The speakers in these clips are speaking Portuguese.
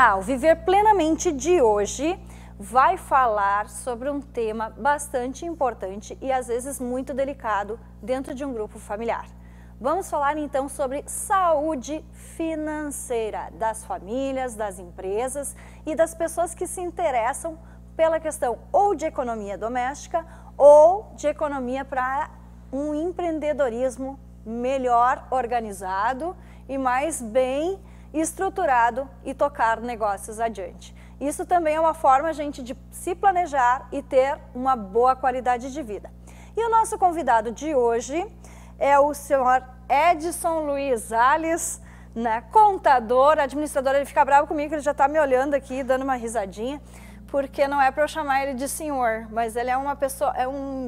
Olá, o Viver Plenamente de hoje vai falar sobre um tema bastante importante e às vezes muito delicado dentro de um grupo familiar. Vamos falar então sobre saúde financeira das famílias, das empresas e das pessoas que se interessam pela questão ou de economia doméstica ou de economia para um empreendedorismo melhor organizado e mais bem estruturado e tocar negócios adiante. Isso também é uma forma, gente, de se planejar e ter uma boa qualidade de vida. E o nosso convidado de hoje é o senhor Edson Luiz Alves, né, contador, administrador. Ele fica bravo comigo, ele já está me olhando aqui, dando uma risadinha, porque não é para eu chamar ele de senhor, mas ele é uma pessoa,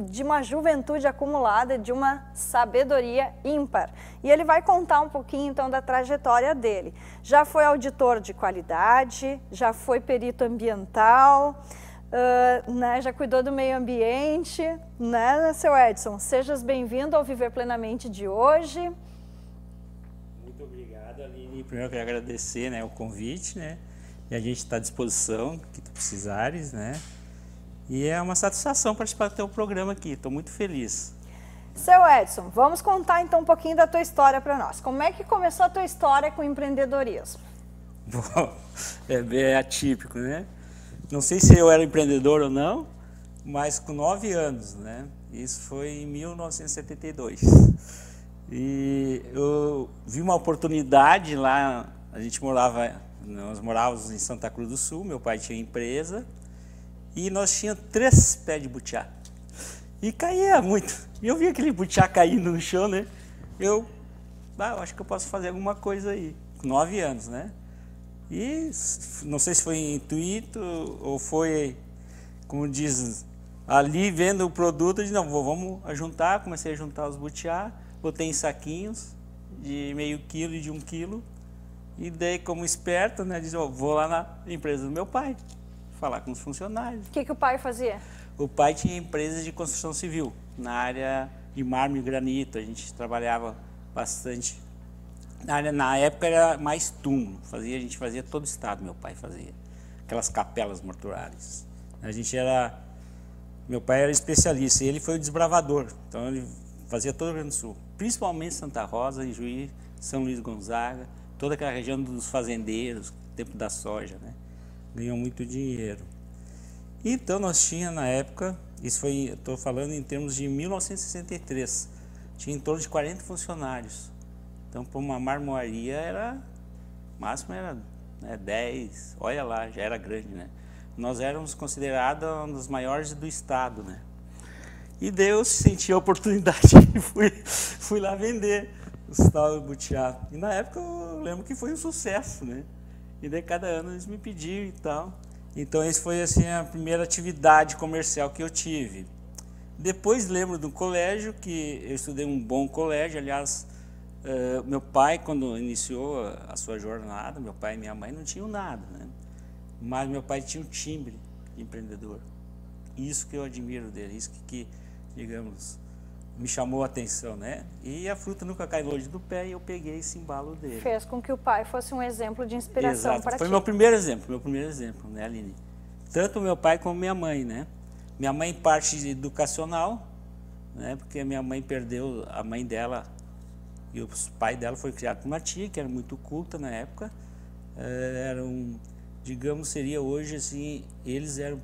de uma juventude acumulada, de uma sabedoria ímpar. E ele vai contar um pouquinho então da trajetória dele. Já foi auditor de qualidade, já foi perito ambiental, né, já cuidou do meio ambiente, né, seu Edson? Sejas bem-vindo ao Viver Plenamente de hoje. Muito obrigado, Aline. Primeiro eu quero agradecer, né, o convite, né? E a gente está à disposição, que tu precisares, né? E é uma satisfação participar do teu programa aqui, estou muito feliz. Seu Edson, vamos contar então um pouquinho da tua história para nós. Como é que começou a tua história com o empreendedorismo? Bom, é bem atípico, né? Não sei se eu era empreendedor ou não, mas com 9 anos, né? Isso foi em 1972. E eu vi uma oportunidade lá, nós morávamos em Santa Cruz do Sul, meu pai tinha empresa e nós tínhamos 3 pés de butiá. E caía muito. E eu vi aquele butiá caindo no chão, né? Eu acho que eu posso fazer alguma coisa aí. Com 9 anos, né? E não sei se foi intuito ou foi, como diz, ali vendo o produto, eu disse, não, vamos juntar, comecei a juntar os butiá, botei em saquinhos de meio quilo e de 1 quilo. E daí, como esperto, né, diz, vou lá na empresa do meu pai, falar com os funcionários. O que o pai fazia? O pai tinha empresas de construção civil, na área de mármore e granito, a gente trabalhava bastante. Na época era mais túmulo, a gente fazia todo o estado, meu pai fazia, aquelas capelas mortuárias. Meu pai era especialista, e ele foi o desbravador, então ele fazia todo o Rio Grande do Sul, principalmente Santa Rosa, Ijuí, São Luís Gonzaga, toda aquela região dos fazendeiros, tempo da soja, né? Ganhou muito dinheiro. Então nós tínhamos na época, isso foi, estou falando em termos de 1963, tinha em torno de 40 funcionários. Então para uma marmoaria máximo era, né, 10, olha lá, já era grande, né? Nós éramos considerados um dos maiores do estado, né? E Deus sentiu a oportunidade e fui lá vender os tal do butiá. E na época eu lembro que foi um sucesso, né? E daí cada ano eles me pediam e tal. Então essa foi assim a primeira atividade comercial que eu tive. Depois lembro do colégio, que eu estudei um bom colégio, aliás, meu pai quando iniciou a sua jornada, meu pai e minha mãe não tinham nada, né? Mas meu pai tinha um timbre de empreendedor. Isso que eu admiro dele, isso que digamos, me chamou a atenção, né? E a fruta nunca cai longe do pé e eu peguei esse embalo dele. Fez com que o pai fosse um exemplo de inspiração. Exato. Para ti. Foi meu primeiro exemplo, né, Aline? Tanto meu pai como minha mãe, né? Minha mãe parte educacional, né? Porque minha mãe perdeu a mãe dela e o pai dela foi criado por uma tia que era muito culta na época. Digamos, seria hoje assim, eles eram,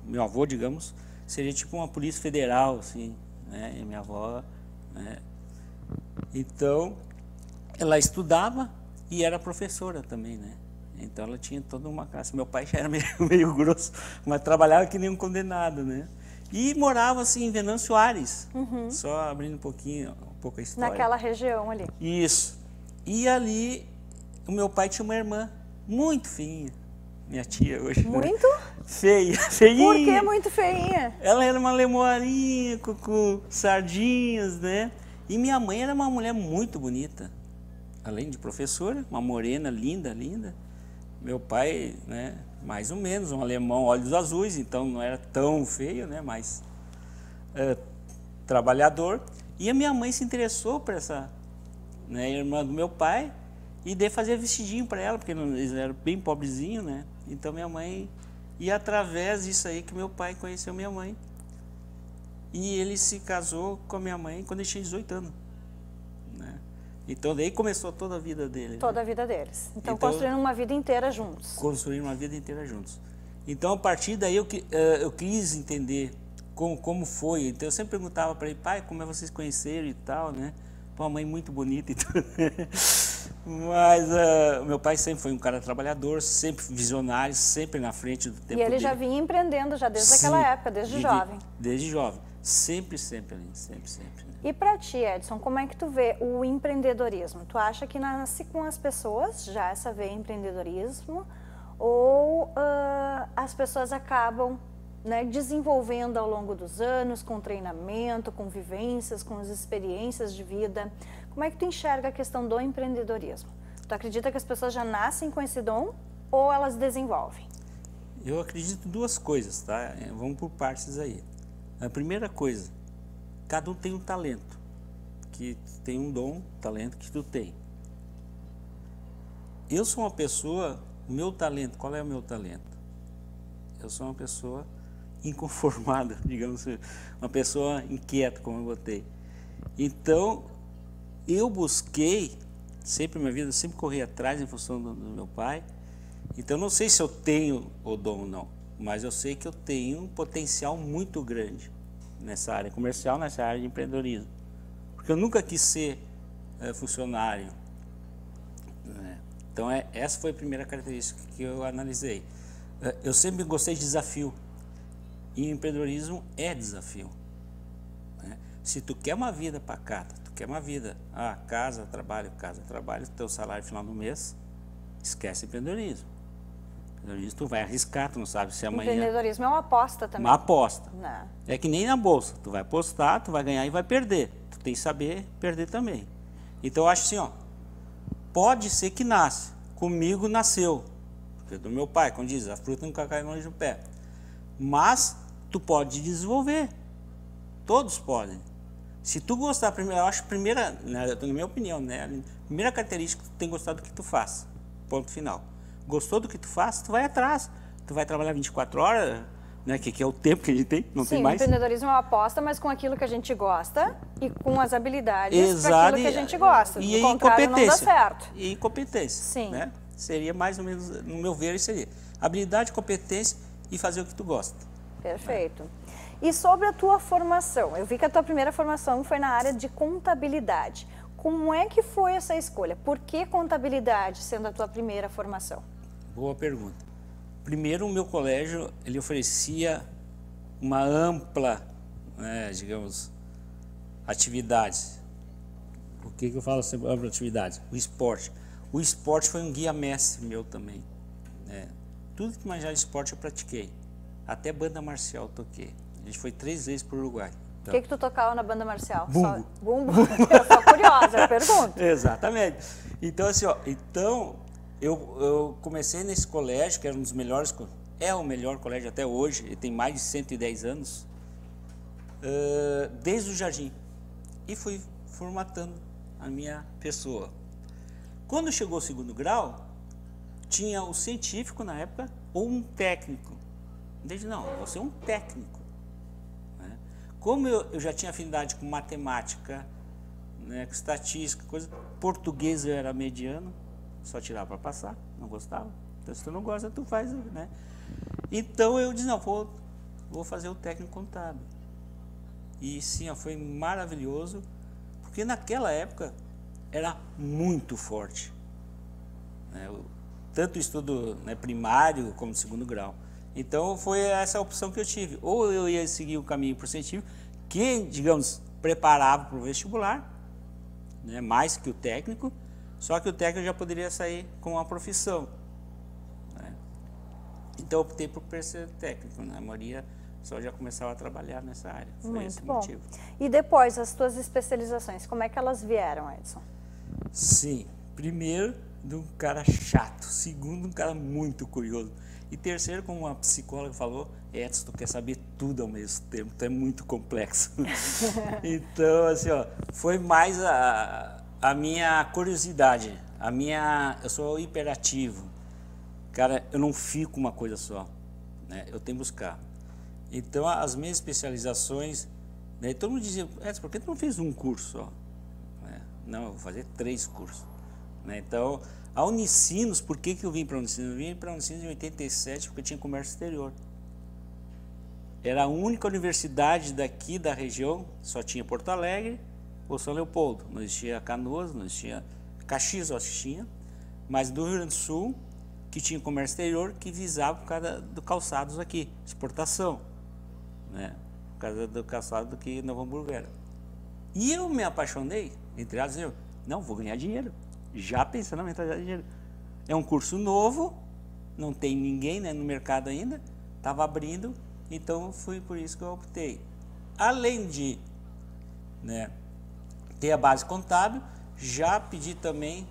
meu avô, digamos, seria tipo uma polícia federal, assim, né? E minha avó, né? Então, ela estudava e era professora também, né? Então ela tinha toda uma classe. Meu pai já era meio grosso, mas trabalhava que nem um condenado, né? E morava assim em Venâncio Aires, só abrindo um pouco a história. Naquela região ali. Isso. E ali o meu pai tinha uma irmã muito feinha, minha tia hoje. Muito? Né? Feinha. Por que muito feinha? Ela era uma lemoarinha com sardinhas, né? E minha mãe era uma mulher muito bonita. Além de professora, uma morena linda. Meu pai, né, mais ou menos, um alemão, olhos azuis, então não era tão feio, né, mas trabalhador. E a minha mãe se interessou por essa, né, irmã do meu pai E daí fazia vestidinho para ela, porque eles eram bem pobrezinhos, né? Então minha mãe... E através disso aí que meu pai conheceu minha mãe. E ele se casou com a minha mãe quando ele tinha 18 anos. Né? Então daí começou toda a vida dele. Toda né? a vida deles. Então construindo uma vida inteira juntos. Construindo uma vida inteira juntos. Então a partir daí eu quis entender como foi. Então eu sempre perguntava para ele, pai, como é que vocês conheceram e tal, né? Pô, uma mãe muito bonita e tudo. Mas meu pai sempre foi um cara trabalhador, sempre visionário, sempre na frente do tempo E ele dele. já vinha empreendendo já desde aquela época, desde jovem. Desde jovem. Sempre, Aline, sempre. Né? E para ti, Edson, como é que tu vê o empreendedorismo? Tu acha que nasce com as pessoas já essa veia empreendedorismo ou as pessoas acabam, né, desenvolvendo ao longo dos anos, com treinamento, com vivências, com as experiências de vida? Como é que tu enxerga a questão do empreendedorismo? Tu acredita que as pessoas já nascem com esse dom ou elas desenvolvem? Eu acredito em duas coisas, tá? Vamos por partes aí. A primeira coisa, cada um tem um talento, que tem um dom, talento que tu tem. Eu sou uma pessoa, o meu talento, qual é o meu talento? Eu sou uma pessoa inconformada, digamos assim, uma pessoa inquieta, como eu botei. Então, eu busquei, sempre na minha vida, sempre corri atrás em função do meu pai. Então, não sei se eu tenho o dom ou não, mas eu sei que eu tenho um potencial muito grande nessa área comercial, nessa área de empreendedorismo. Porque eu nunca quis ser funcionário. Né? Então, essa foi a primeira característica que eu analisei. Eu sempre gostei de desafio. E o empreendedorismo é desafio. Né? Se tu quer uma vida pacata, tu quer uma vida, casa, trabalho, teu salário no final do mês, esquece empreendedorismo. Empreendedorismo tu vai arriscar, tu não sabe se amanhã... Empreendedorismo é uma aposta também. Uma aposta. Não. É que nem na bolsa, tu vai apostar, tu vai ganhar e vai perder. Tu tem que saber perder também. Então eu acho assim, pode ser que nasce. Comigo nasceu. Porque do meu pai, como diz, a fruta nunca cai longe do pé. Mas tu pode desenvolver. Todos podem. Se tu gostar, eu acho primeira, na minha opinião, né, a primeira característica, tu tem que gostar do que tu faz. Ponto final. Gostou do que tu faz, tu vai atrás. Tu vai trabalhar 24 horas, né, que é o tempo que a gente tem, não tem mais. Sim, o empreendedorismo é uma aposta, mas com aquilo que a gente gosta e com as habilidades para aquilo que a gente gosta. E do contrário, não dá certo. E competência. Sim. Né? Seria mais ou menos, no meu ver, seria habilidade, competência e fazer o que tu gosta. Perfeito. E sobre a tua formação? Eu vi que a tua primeira formação foi na área de contabilidade. Como é que foi essa escolha? Por que contabilidade sendo a tua primeira formação? Boa pergunta. Primeiro, o meu colégio, ele oferecia uma ampla, né, digamos, atividades. O que eu falo sobre ampla atividade? O esporte. O esporte foi um guia mestre meu também. Né? Tudo que imaginar de esporte eu pratiquei. Até banda marcial toquei. A gente foi 3 vezes para o Uruguai. O que tu tocava na banda marcial? Bumbo. Bumbo. Eu sou curiosa, eu pergunto. Exatamente. Então, assim, eu comecei nesse colégio, que era um dos melhores, é o melhor colégio até hoje, ele tem mais de 110 anos, desde o jardim. E fui formatando a minha pessoa. Quando chegou o 2º grau, tinha o científico na época ou um técnico. Desde não, você é um técnico. Né? Como eu já tinha afinidade com matemática, né, com estatística, coisa, português eu era mediano, só tirava para passar, não gostava. Então se tu não gosta, tu faz, né? Então eu disse, não, vou fazer o técnico contábil. E sim, foi maravilhoso, porque naquela época era muito forte. Né? Tanto o estudo, né, primário como 2º grau. Então foi essa a opção que eu tive. Ou eu ia seguir o caminho para o científico, que, digamos, preparava para o vestibular, né, mais que o técnico, só que o técnico já poderia sair com uma profissão. Né? Então eu optei por ser técnico, né? A maioria só já começava a trabalhar nessa área. Foi muito esse bom. motivo. E depois, as tuas especializações, como é que elas vieram, Edson? Sim, primeiro, de um cara chato. Segundo, um cara muito curioso. E terceiro, como uma psicóloga falou, Edson, tu quer saber tudo ao mesmo tempo, tu é muito complexo. Então, assim, foi mais a minha curiosidade, Eu sou hiperativo. Cara, eu não fico uma coisa só, né? Eu tenho que buscar. Então, as minhas especializações, né? Todo mundo dizia, por que tu não fez um curso só? Não, eu vou fazer 3 cursos. Né? Então, a Unicinos, por que eu vim para a Unicinos? Eu vim para a Unicinos em 87 porque eu tinha comércio exterior. Era a única universidade daqui da região, só tinha Porto Alegre ou São Leopoldo. Não existia Canoas, não existia Caxias, eu acho que tinha, mas do Rio Grande do Sul, que tinha comércio exterior, que visava por causa do calçados aqui, exportação, né? Por causa do calçado que Novo Hamburgo era. E eu me apaixonei, entre aspas, eu, não, vou ganhar dinheiro, já pensando em entrar em dinheiro. É um curso novo, não tem ninguém, né, no mercado ainda, estava abrindo, então foi por isso que eu optei. Além de, né, ter a base contábil, já pedi também,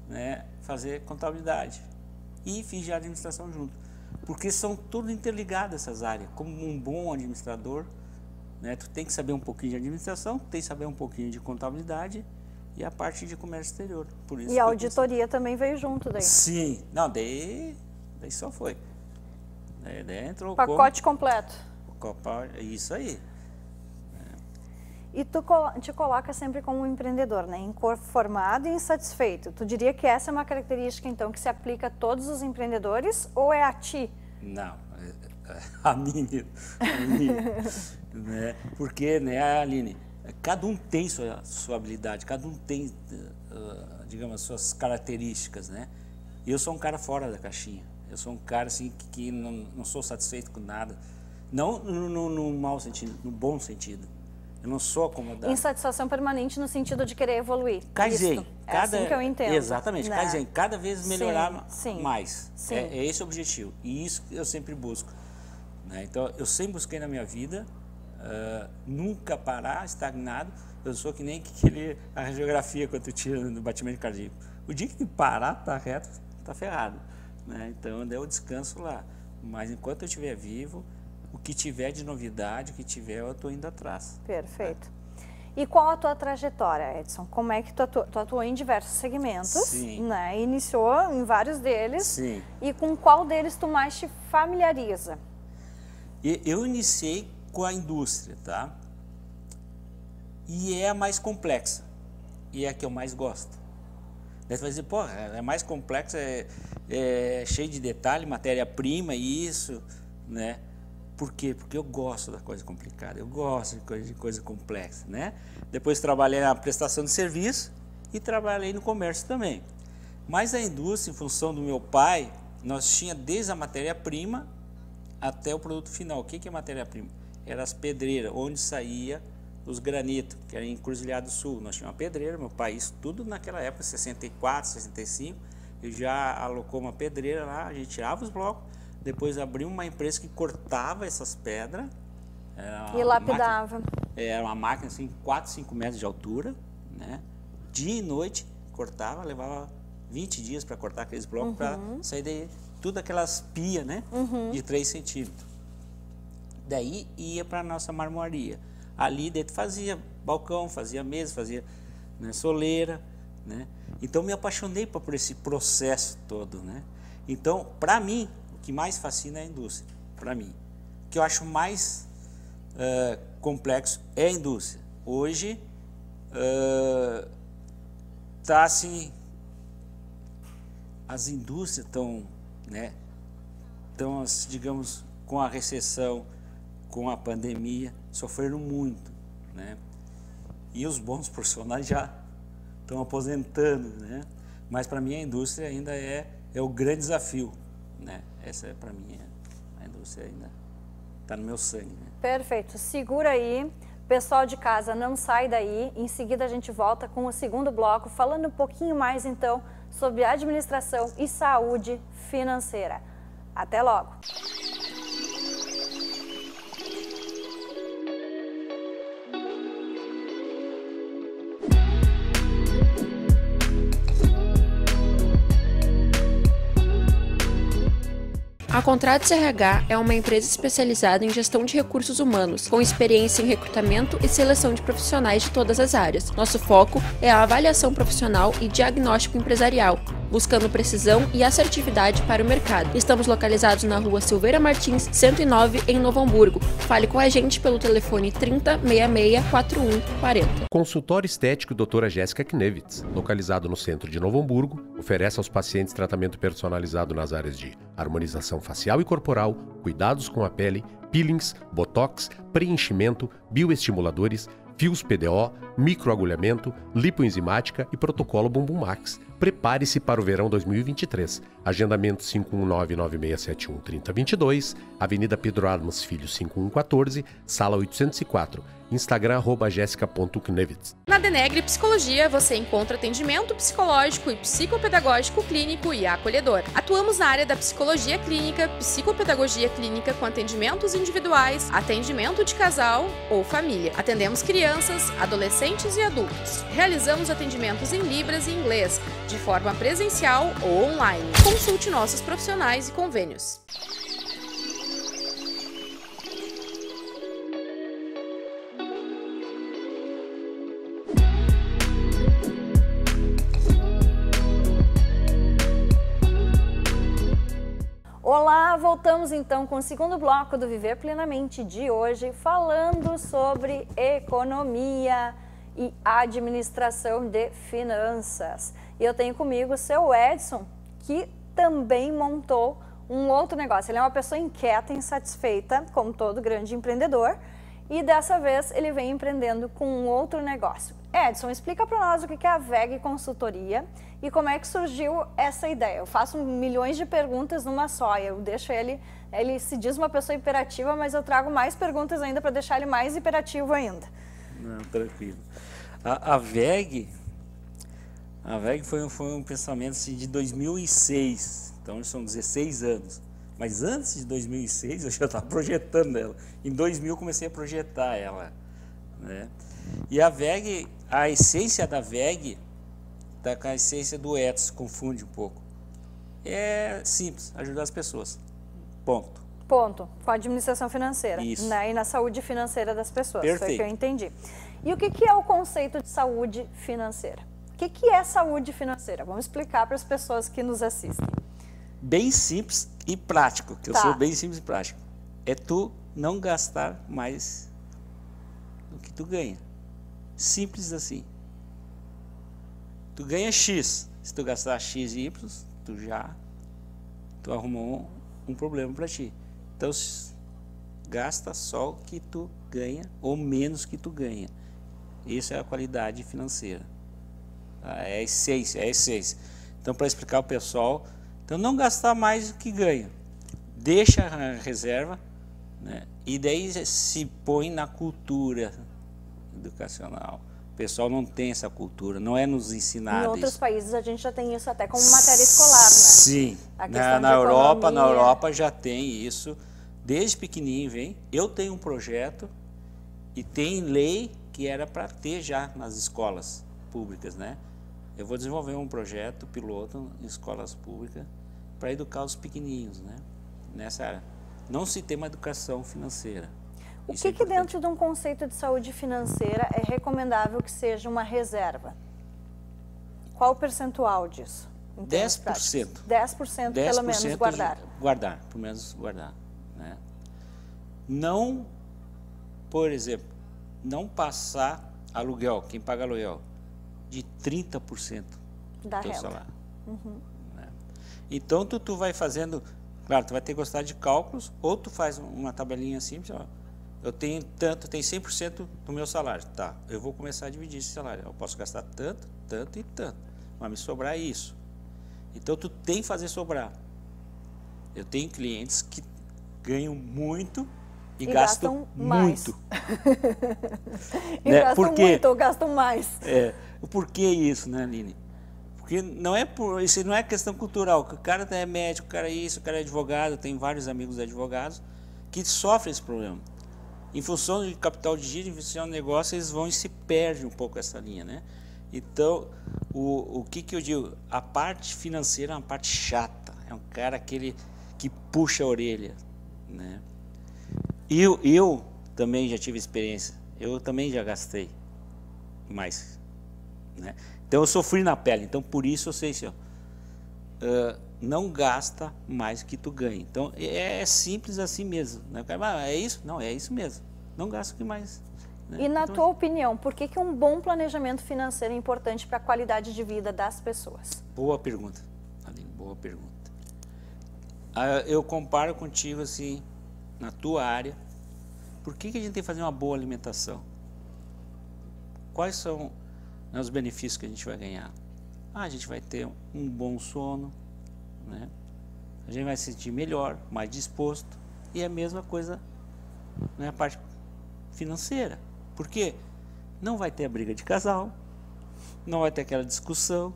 né, fazer contabilidade e fiz já administração junto, porque são tudo interligadas essas áreas. Como um bom administrador, né, tu tem que saber um pouquinho de administração, tem que saber um pouquinho de contabilidade e a parte de comércio exterior. Por isso e a auditoria também veio junto daí? Sim, não, daí só foi. Daí entrou pacote completo. Isso aí. E tu te coloca sempre como um empreendedor, né? Inconformado e insatisfeito. Tu diria que essa é uma característica, então, que se aplica a todos os empreendedores ou é a ti? Não, a mim, né? Porque, né, Aline, cada um tem sua habilidade, cada um tem, digamos, suas características, né? E eu sou um cara fora da caixinha. Eu sou um cara, assim, que não sou satisfeito com nada. Não no mau sentido, no bom sentido. Eu não sou acomodado. Insatisfação permanente no sentido de querer evoluir. Kaizen. É assim que eu entendo. Exatamente, né? Kaizen. Cada vez melhorar sim, mais. Sim. É esse o objetivo. E isso eu sempre busco. Né? Então, eu sempre busquei na minha vida, nunca parar, estagnado. Eu sou que nem a radiografia quando tu tira no batimento cardíaco. O dia que tu parar, tá reto, tá ferrado. Né? Então, eu descanso lá. Mas enquanto eu estiver vivo, o que tiver de novidade, o que tiver, eu estou indo atrás. Perfeito. E qual a tua trajetória, Edson? Como é que tu atuou em diversos segmentos? Sim. Né? Iniciou em vários deles. Sim. E com qual deles tu mais te familiariza? Eu iniciei com a indústria, tá? E é a mais complexa. E é a que eu mais gosto. Daí tu vai dizer, pô, é mais complexa, é cheio de detalhe, matéria-prima, isso, né? Por quê? Porque eu gosto da coisa complicada, eu gosto de coisa complexa, né? Depois trabalhei na prestação de serviço e trabalhei no comércio também. Mas a indústria, em função do meu pai, nós tinha desde a matéria-prima até o produto final. O que é matéria-prima? Era as pedreiras, onde saía os granitos, que era em Encruzilhada do Sul. Nós tínhamos uma pedreira, meu pai, isso tudo naquela época, 64, 65, ele já alocou uma pedreira lá, a gente tirava os blocos, depois abriu uma empresa que cortava essas pedras. E lapidava. Era uma máquina assim, 4, 5 metros de altura, né? Dia e noite cortava, levava 20 dias para cortar aqueles blocos, para sair daí, tudo aquelas pias, né? De 3 centímetros. Daí ia para a nossa marmoraria. Ali dentro fazia balcão, fazia mesa, fazia, né, soleira, né? Então me apaixonei por esse processo todo, né? Então, para mim, o que mais fascina é a indústria, para mim. O que eu acho mais complexo é a indústria. Hoje, tá assim, as indústrias estão, né, digamos, com a recessão, com a pandemia, sofreram muito, né? E os bons profissionais já estão aposentando, né? Mas para mim a indústria ainda é o grande desafio, né? Essa é para mim, a indústria ainda está no meu sangue, né? Perfeito, segura aí. Pessoal de casa, não sai daí. Em seguida a gente volta com o segundo bloco, falando um pouquinho mais então sobre administração e saúde financeira. Até logo! A Contratos RH é uma empresa especializada em gestão de recursos humanos, com experiência em recrutamento e seleção de profissionais de todas as áreas. Nosso foco é a avaliação profissional e diagnóstico empresarial, buscando precisão e assertividade para o mercado. Estamos localizados na Rua Silveira Martins, 109, em Novo Hamburgo. Fale com a gente pelo telefone 30 66 4140. Consultório Estético Doutora Jéssica Knevitz, localizado no centro de Novo Hamburgo, oferece aos pacientes tratamento personalizado nas áreas de harmonização facial e corporal, cuidados com a pele, peelings, botox, preenchimento, bioestimuladores, fios PDO, microagulhamento, lipoenzimática e protocolo Bumbum Max. Prepare-se para o verão 2023. Agendamento 51996713022, Avenida Pedro Armas Filho 5114, Sala 804. Instagram @jessica.knevitz. Na Denegre Psicologia você encontra atendimento psicológico e psicopedagógico clínico e acolhedor. Atuamos na área da psicologia clínica, psicopedagogia clínica com atendimentos individuais, atendimento de casal ou família. Atendemos crianças, adolescentes e adultos. Realizamos atendimentos em Libras e inglês, de forma presencial ou online. Consulte nossos profissionais e convênios. Olá, voltamos então com o segundo bloco do Viver Plenamente de hoje, falando sobre economia e administração de finanças. E eu tenho comigo o seu Edson, que também montou um outro negócio. Ele é uma pessoa inquieta, insatisfeita, como todo grande empreendedor, e dessa vez ele vem empreendendo com um outro negócio. Edson, explica para nós o que é a VEG Consultoria e como é que surgiu essa ideia. Eu faço milhões de perguntas numa só, eu deixo ele se diz uma pessoa hiperativa, mas eu trago mais perguntas ainda para deixar ele mais hiperativo ainda. Não, tranquilo. A VEG foi um pensamento assim, de 2006, então são 16 anos. Mas antes de 2006 eu já estava projetando ela. Em 2000 comecei a projetar ela, né? E a VEG, a essência da VEG está com a essência do Edson, confunde um pouco. É simples, ajudar as pessoas. Ponto. Ponto. Com a administração financeira. Isso. Né? E na saúde financeira das pessoas. Perfeito. Foi o que eu entendi. E o que é o conceito de saúde financeira? O que é saúde financeira? Vamos explicar para as pessoas que nos assistem. Bem simples e prático, que eu Tá. sou bem simples e prático. É tu não gastar mais do que tu ganha. Simples assim. Tu ganha X. Se tu gastar X e Y, tu arrumou um problema para ti. Então, gasta só o que tu ganha ou menos que tu ganha. Isso é a qualidade financeira. É a essência, é a essência. Então, para explicar ao pessoal, então não gastar mais do que ganha. Deixa a reserva, né? E daí se põe na cultura educacional. O pessoal não tem essa cultura, não é nos ensinado. Em outros isso. países a gente já tem isso até como matéria escolar, né? Sim, A questão na de Europa economia. já tem isso, desde pequenininho vem. Eu tenho um projeto e tem lei que era para ter já nas escolas públicas, né? Eu vou desenvolver um projeto piloto em escolas públicas para educar os pequenininhos, né? Nessa área. Não se tem uma educação financeira. O Isso é que importante. dentro de um conceito de saúde financeira é recomendável que seja uma reserva? Qual o percentual disso? Em termos 10%. práticos? 10% pelo menos guardar. Guardar, pelo menos guardar, né? Não, por exemplo, não passar aluguel, quem paga aluguel, de 30% Da do teu renda. salário. Né? Então, tu vai fazendo, claro, tu vai ter que gostar de cálculos, ou tu faz uma tabelinha simples, ó, eu tenho 100% do meu salário, tá, eu vou começar a dividir esse salário, eu posso gastar tanto, tanto e tanto, mas me sobrar isso. Então, tu tem que fazer sobrar. Eu tenho clientes que ganham muito e gastam mais. muito. E Né? gastam Por quê? muito ou gastam mais. O porquê isso, né, Aline? Porque não é isso não é questão cultural. O cara é médico, o cara é isso, o cara é advogado. Tem vários amigos advogados que sofrem esse problema. Em função de capital de giro, em função de negócio, eles vão e se perdem um pouco essa linha, né? Então, o que eu digo? A parte financeira é uma parte chata. É um cara que que puxa a orelha, né? Eu também já tive experiência, eu também já gastei mais, né? Então eu sofri na pele, então por isso eu sei assim, ó, não gasta mais que tu ganha. Então é simples assim mesmo, né? É isso? Não, é isso mesmo, não gasta que mais. E na tua opinião, por que um bom planejamento financeiro é importante para a qualidade de vida das pessoas? Boa pergunta, Aline, boa pergunta. Eu comparo contigo assim, na tua área, por que a gente tem que fazer uma boa alimentação? Quais são, né, os benefícios que a gente vai ganhar? A gente vai ter um bom sono, né? A gente vai se sentir melhor, mais disposto, e é a mesma coisa na parte financeira. Por quê? Não vai ter a briga de casal, não vai ter aquela discussão,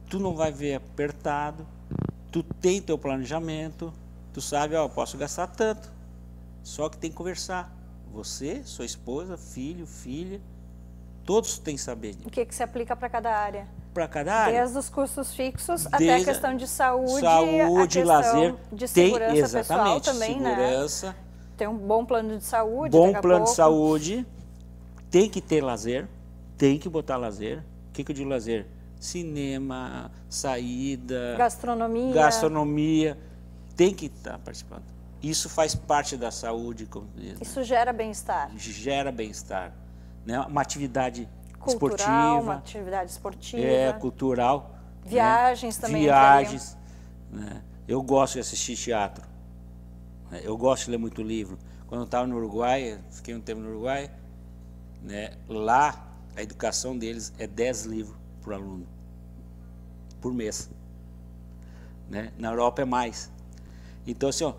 tu não vai ver apertado, tu tem teu planejamento, tu sabe, ó, eu posso gastar tanto, só que tem que conversar. Você, sua esposa, filho, filha, todos têm que saber. O que se aplica para cada área? Para cada área. Desde os custos fixos até a questão de saúde, a questão lazer, de segurança tem, pessoal também, segurança, né? Tem um bom plano de saúde, bom plano de saúde, tem que ter lazer, tem que botar lazer. O que eu digo lazer? Cinema, saída, gastronomia, tem que estar participando. Isso faz parte da saúde, como diz, né? Isso gera bem-estar. Gera bem-estar, né? Uma atividade cultural, esportiva, uma atividade esportiva, cultural, viagens, né? Também. Viagens, né? Eu gosto de assistir teatro, né? Eu gosto de ler muito livro. Quando eu estava no Uruguai, fiquei um tempo no Uruguai, né? Lá a educação deles é 10 livros por aluno por mês, né? Na Europa é mais. Então assim, ó,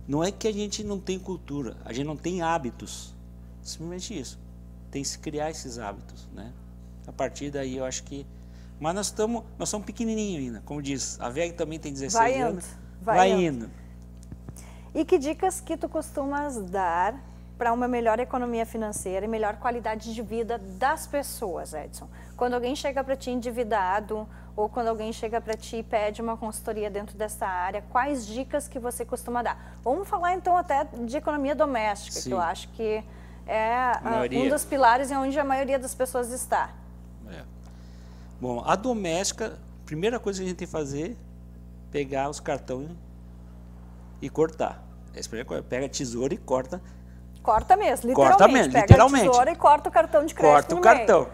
não é que a gente não tem cultura, a gente não tem hábitos, simplesmente isso. Tem que se criar esses hábitos, né? A partir daí eu acho que... Mas nós somos pequenininhos ainda, como diz, a VEG também tem 16 anos. Vai indo. E que dicas que tu costumas dar para uma melhor economia financeira e melhor qualidade de vida das pessoas, Edson? Quando alguém chega para ti endividado, ou quando alguém chega para ti e pede uma consultoria dentro dessa área, quais dicas que você costuma dar? Vamos falar então até de economia doméstica, sim, que eu acho que é um dos pilares em onde a maioria das pessoas está. Bom, a doméstica, a primeira coisa que a gente tem que fazer, pegar os cartões e cortar. Essa primeira coisa, pega a tesoura e corta. Corta mesmo, literalmente. Corta mesmo, pega literalmente. A tesoura e corta o cartão de crédito. Corta o cartão.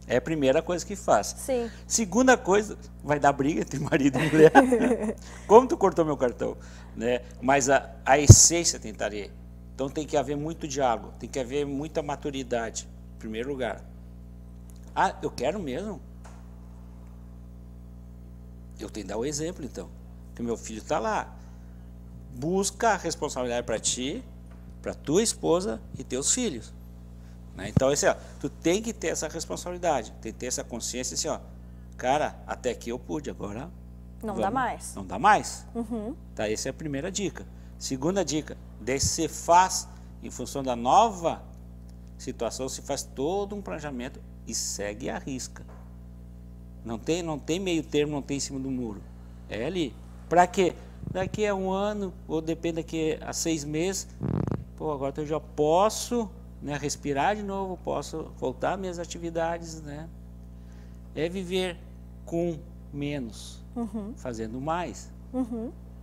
É a primeira coisa que faz. Sim. Segunda coisa, vai dar briga entre marido e mulher. Como tu cortou meu cartão? Né? Mas a essência tem que estar ali. Então tem que haver muito diálogo, tem que haver muita maturidade, em primeiro lugar. Ah, eu quero mesmo? Eu tenho que dar o exemplo, então. Que meu filho está lá. Busca a responsabilidade para ti, para tua esposa e teus filhos. Né? Então, assim, ó, tu tem que ter essa responsabilidade, tem que ter essa consciência assim, ó, cara, até aqui eu pude, agora não dá mais. Não dá mais. Uhum. Tá, essa é a primeira dica. Segunda dica, daí você faz, em função da nova situação, se faz todo um planejamento e segue a risca. Não tem meio termo, não tem em cima do muro. É ali. Para quê? Daqui a um ano, ou depende daqui a 6 meses, pô, agora eu já posso, né, respirar de novo, posso voltar às minhas atividades, né? É viver com menos, fazendo mais.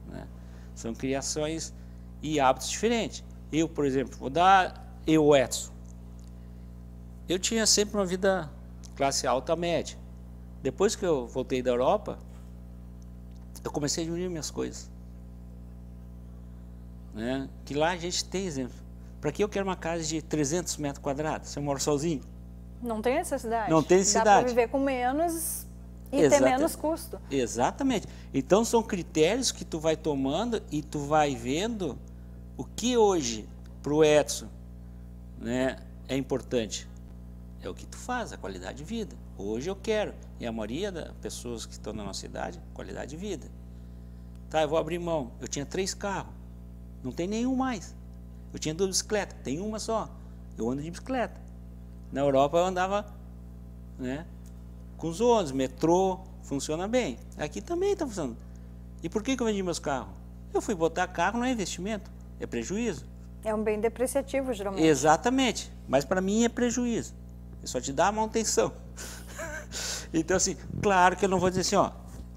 Né? São criações e hábitos diferentes. Eu, por exemplo, eu, Edson, eu tinha sempre uma vida classe alta média. Depois que eu voltei da Europa, eu comecei a diminuir minhas coisas. Né? Que lá a gente tem exemplo. Para que eu quero uma casa de 300 metros quadrados, se eu moro sozinho? Não tem necessidade. Não tem necessidade. Dá para viver com menos e ter menos custo. Exatamente. Então são critérios que tu vai tomando e tu vai vendo o que hoje para o Edson, né, é importante. É o que tu faz, a qualidade de vida. Hoje eu quero, e a maioria das pessoas que estão na nossa cidade, qualidade de vida. Tá, eu vou abrir mão. Eu tinha 3 carros, não tem nenhum mais. Eu tinha 2 bicicletas, tem uma só. Eu ando de bicicleta. Na Europa eu andava, né, com os ônibus, metrô, funciona bem. Aqui também está funcionando. E por que eu vendi meus carros? Eu fui botar carro, não é investimento, é prejuízo. É um bem depreciativo, geralmente. Exatamente, mas para mim é prejuízo. É só te dar a manutenção. Então, assim, claro que eu não vou dizer assim, ó,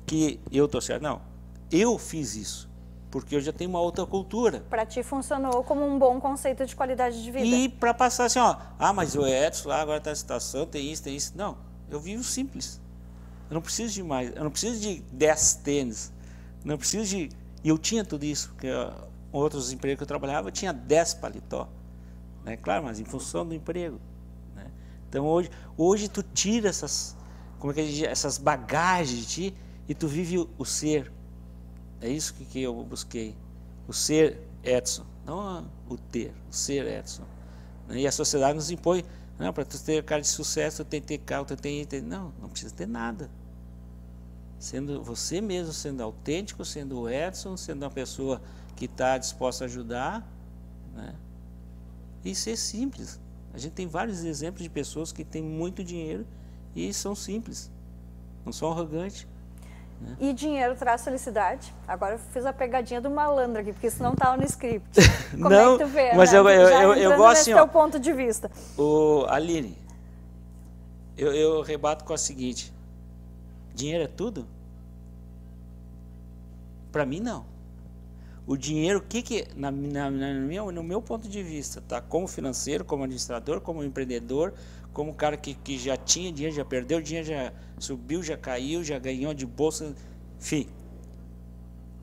que eu estou certo. Não, eu fiz isso, porque eu já tenho uma outra cultura. Para ti funcionou como um bom conceito de qualidade de vida. E para passar assim, ó, mas o Edson lá agora está na situação, tem isso, tem isso. Não, eu vivo simples. Eu não preciso de mais, eu não preciso de 10 tênis, não preciso de... E eu tinha tudo isso, porque outros empregos que eu trabalhava, eu tinha 10 paletó. Né? Claro, mas em função do emprego. Né? Então hoje tu tira essas, como é que a gente diz, essas bagagens de ti e tu vive o ser. É isso que eu busquei. O ser Edson, não o ter, o ser Edson. E a sociedade nos impõe, não, para tu ter cara de sucesso, tu tem que ter carro, tu tem que ter... Não precisa ter nada. Sendo você mesmo, sendo autêntico, sendo o Edson, sendo uma pessoa que está disposta a ajudar, né? E ser simples. A gente tem vários exemplos de pessoas que têm muito dinheiro e são simples, não são arrogantes. Né? E dinheiro traz felicidade? Agora eu fiz a pegadinha do malandro aqui, porque isso não estava no script. Como não, é que tu vê? Mas né? eu gosto assim, teu ponto de vista. Aline, eu rebato com a seguinte: dinheiro é tudo? Para mim, não. O dinheiro, no meu ponto de vista, tá? Como financeiro, como administrador, como empreendedor, como cara que já tinha dinheiro, já perdeu dinheiro, já subiu, já caiu, já ganhou de bolsa, enfim.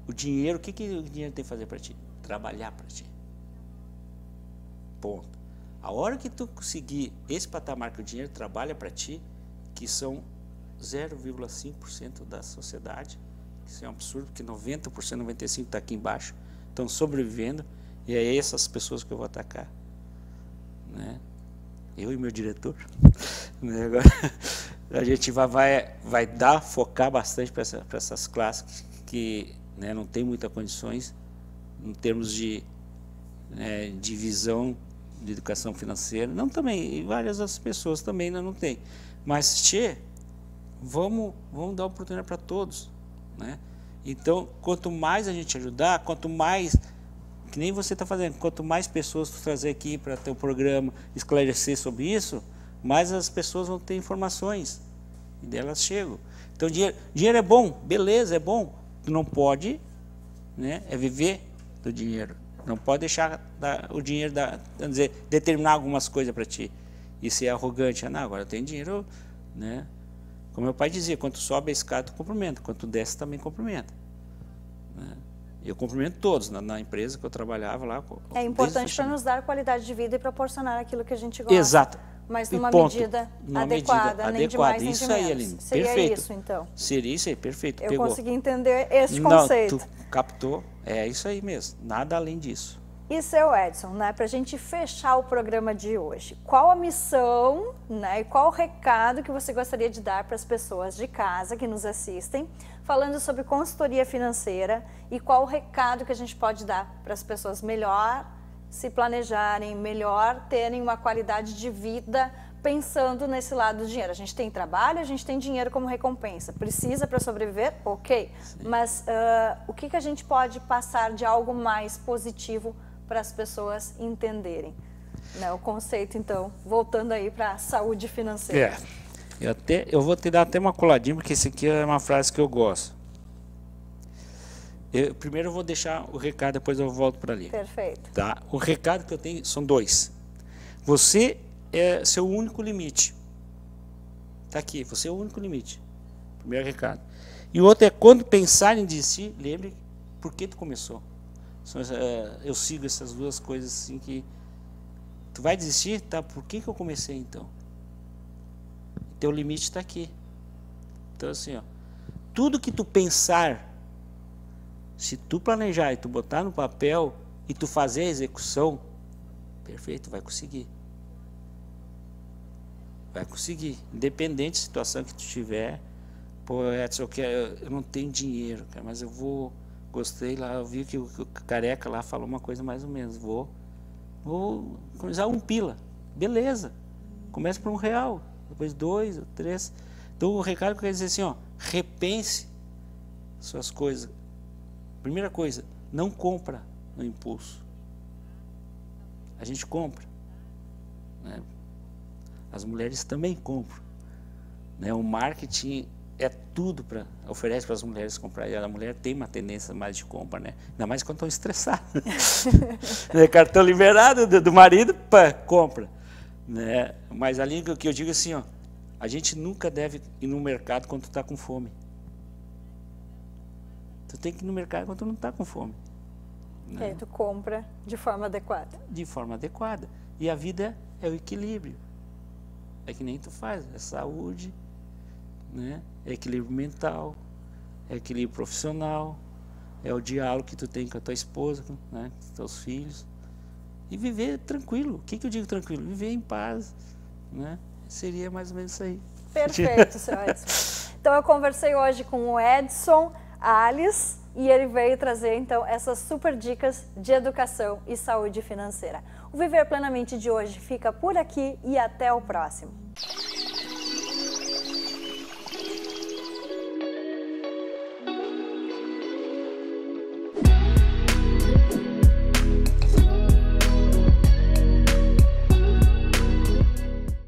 O dinheiro, o que o dinheiro tem que fazer para ti? Trabalhar para ti. Ponto. A hora que tu conseguir esse patamar que o dinheiro trabalha para ti, que são 0,5% da sociedade, isso é um absurdo, porque 90%, 95% está aqui embaixo, estão sobrevivendo, e é essas pessoas que eu vou atacar. Né? Eu e meu diretor. Né? Agora, a gente vai focar bastante para essas classes que né, não tem muitas condições em termos de visão de educação financeira. Não também, e várias outras pessoas também não tem. Mas, vamos dar oportunidade para todos. Né? Então, quanto mais a gente ajudar, quanto mais, que nem você está fazendo, quanto mais pessoas tu trazer aqui para teu programa, esclarecer sobre isso, mais as pessoas vão ter informações e delas chegam. Então, dinheiro é bom, beleza, é bom. Tu não pode, né, viver do dinheiro. Não pode deixar o dinheiro determinar algumas coisas para ti e ser arrogante. Não, agora eu tenho dinheiro, né? Como meu pai dizia, quando sobe a escada, tu cumprimenta, quando tu desce, também cumprimenta. Né? Eu cumprimento todos, na empresa que eu trabalhava lá. É importante para nos dar qualidade de vida e proporcionar aquilo que a gente gosta. Exato. Mas numa medida adequada, nem de mais nem de isso aí, menos. Aline, Seria perfeito. Isso, então? Seria isso aí, perfeito. Eu pegou. consegui entender este conceito. Não, tu captou, é isso aí mesmo, nada além disso. E seu Edson, né, para a gente fechar o programa de hoje, qual a missão, né, e qual o recado que você gostaria de dar para as pessoas de casa que nos assistem, falando sobre consultoria financeira, e qual o recado que a gente pode dar para as pessoas melhor se planejarem, melhor terem uma qualidade de vida pensando nesse lado do dinheiro? A gente tem trabalho, a gente tem dinheiro como recompensa, precisa para sobreviver? Ok, sim. Mas o que a gente pode passar de algo mais positivo para as pessoas entenderem, né? O conceito, então, voltando aí para a saúde financeira. Eu vou te dar até uma coladinha, porque isso aqui é uma frase que eu gosto. Primeiro eu vou deixar o recado, depois eu volto para ali. Perfeito. Tá? O recado que eu tenho são dois. Você é seu único limite. Está aqui, você é o único limite. Primeiro recado. E o outro é, quando pensar em desistir, lembre por que tu começou. Eu sigo essas duas coisas assim que... Tu vai desistir? Tá, por que eu comecei então? Teu limite está aqui. Então assim, ó, tudo que tu pensar, se tu planejar e tu botar no papel e tu fazer a execução, perfeito, vai conseguir. Vai conseguir. Independente da situação que tu tiver. Pô, Edson, eu não tenho dinheiro, cara, mas eu vou... Gostei lá, eu vi que o careca lá falou uma coisa mais ou menos. Vou começar 1 pila. Beleza. Começa por R$1, depois 2 ou 3. Então o recado que eu quero dizer assim, ó, repense suas coisas. Primeira coisa, não compra no impulso. A gente compra, né? As mulheres também compram, né? O marketing é tudo oferece para as mulheres comprar, e a mulher tem uma tendência mais de compra, né? Ainda mais quando estão estressadas. Cartão liberado do marido, pá, compra, né? Mas ali o que eu digo assim, ó, a gente nunca deve ir no mercado quando tu está com fome. Tu tem que ir no mercado quando tu não está com fome. E aí tu compra de forma adequada. De forma adequada. E a vida é o equilíbrio. É que nem tu faz, é saúde, né? É equilíbrio mental, é equilíbrio profissional, é o diálogo que tu tem com a tua esposa, né? Com os teus filhos. E viver tranquilo. O que eu digo tranquilo? Viver em paz, né? Seria mais ou menos isso aí. Perfeito, senhor Edson. Então eu conversei hoje com o Edson Alves e ele veio trazer então essas super dicas de educação e saúde financeira. O Viver Plenamente de hoje fica por aqui e até o próximo.